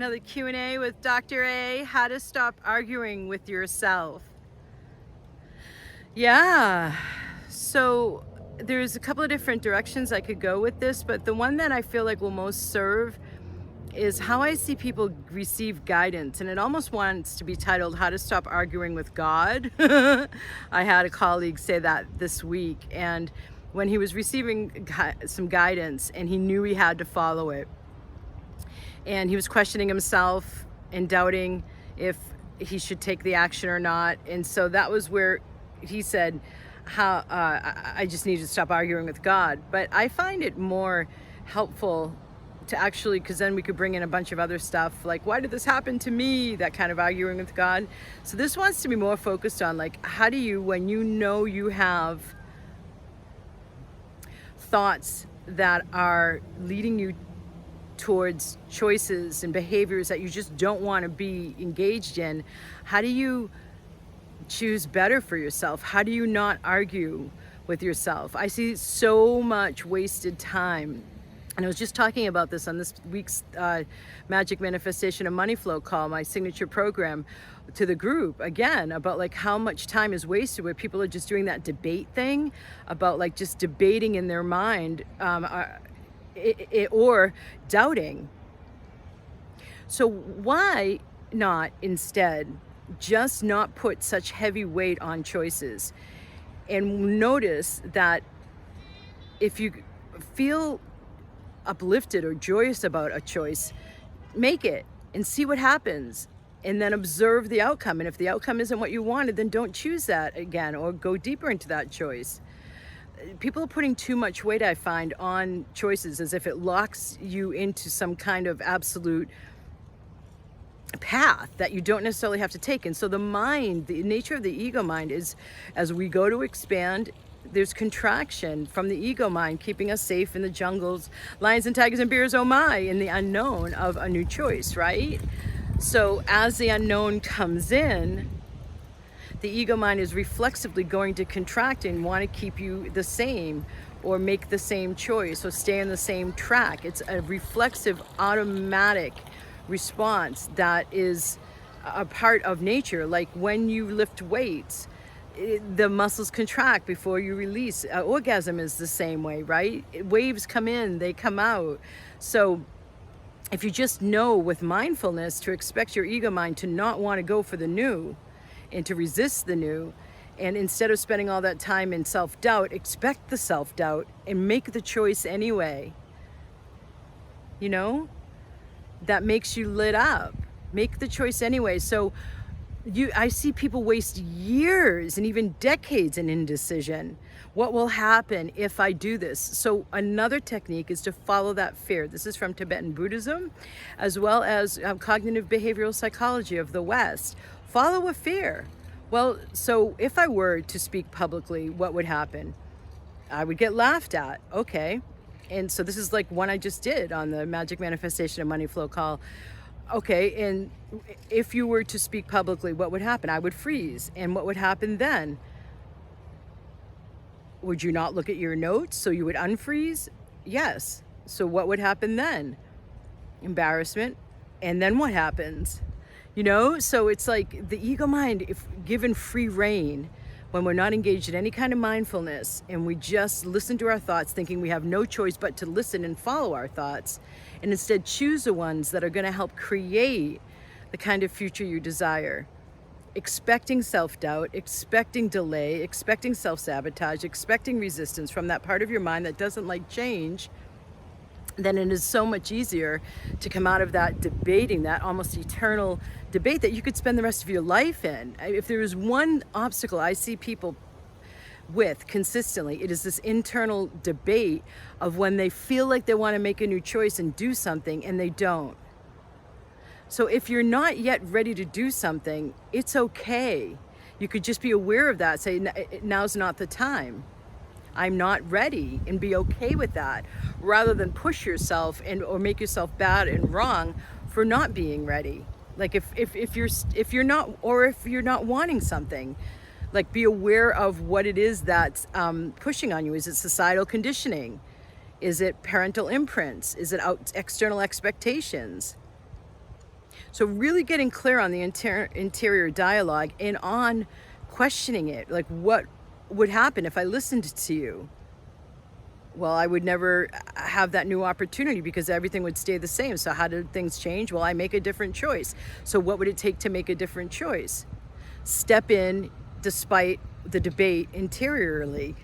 Another Q&A with Dr. A, how to stop arguing with yourself. Yeah, so there's a couple of different directions I could go with this, but the one that I feel like will most serve is how I see people receive guidance. And it almost wants to be titled, How to Stop Arguing with God. I had a colleague say that this week, and when he was receiving some guidance and he knew he had to follow it, and he was questioning himself and doubting if he should take the action or not. And so that was where he said, how I just need to stop arguing with God. But I find it more helpful to actually, because then we could bring in a bunch of other stuff like, why did this happen to me? That kind of arguing with God. So this wants to be more focused on, like, how do you, when you know you have thoughts that are leading you towards choices and behaviors that you just don't want to be engaged in, how do you choose better for yourself? How do you not argue with yourself? I see so much wasted time. And I was just talking about this on this week's Magic Manifestation and Money Flow call, my signature program, to the group, again, about like how much time is wasted where people are just doing that debate thing about like just debating in their mind, or doubting. So why not instead just not put such heavy weight on choices, and notice that if you feel uplifted or joyous about a choice, make it and see what happens, and then observe the outcome. And if the outcome isn't what you wanted, then don't choose that again or go deeper into that choice. People are putting too much weight, I find, on choices as if it locks you into some kind of absolute path that you don't necessarily have to take. And so the mind, the nature of the ego mind is, as we go to expand, there's contraction from the ego mind, keeping us safe in the jungles, lions and tigers and bears, oh my, in the unknown of a new choice, right? So as the unknown comes in, the ego mind is reflexively going to contract and want to keep you the same or make the same choice or stay on the same track. It's a reflexive, automatic response that is a part of nature. Like when you lift weights, the muscles contract before you release. Orgasm is the same way, right? Waves come in, they come out. So if you just know with mindfulness to expect your ego mind to not want to go for the new and to resist the new, and instead of spending all that time in self-doubt, expect the self-doubt and make the choice anyway. You know, that makes you lit up. Make the choice anyway. So I see people waste years and even decades in indecision. What will happen if I do this? So another technique is to follow that fear. This is from Tibetan Buddhism, as well as cognitive behavioral psychology of the West. Follow a fear. Well, so if I were to speak publicly, what would happen? I would get laughed at. Okay. And so this is like one I just did on the Magic Manifestation and Money Flow call. Okay, and if you were to speak publicly, what would happen? I would freeze. And what would happen then? Would you not look at your notes, so you would unfreeze? Yes. So what would happen then? Embarrassment. And then what happens? You know, so it's like the ego mind, if given free rein, when we're not engaged in any kind of mindfulness and we just listen to our thoughts thinking we have no choice but to listen and follow our thoughts, and instead choose the ones that are going to help create the kind of future you desire. Expecting self-doubt, expecting delay, expecting self-sabotage, expecting resistance from that part of your mind that doesn't like change, then it is so much easier to come out of that debating, that almost eternal debate that you could spend the rest of your life in. If there is one obstacle I see people with consistently, it is this internal debate of when they feel like they want to make a new choice and do something and they don't. So if you're not yet ready to do something, it's okay. You could just be aware of that. Say, now's not the time. I'm not ready, and be okay with that, rather than push yourself or make yourself bad and wrong for not being ready. Like if you're not wanting something, like be aware of what it is that's pushing on you. Is it societal conditioning? Is it parental imprints? Is it external expectations? So really getting clear on the interior dialogue and on questioning it. Like, what would happen if I listened to you? Well, I would never have that new opportunity because everything would stay the same. So how did things change? Well, I make a different choice. So what would it take to make a different choice? Step in despite the debate interiorly.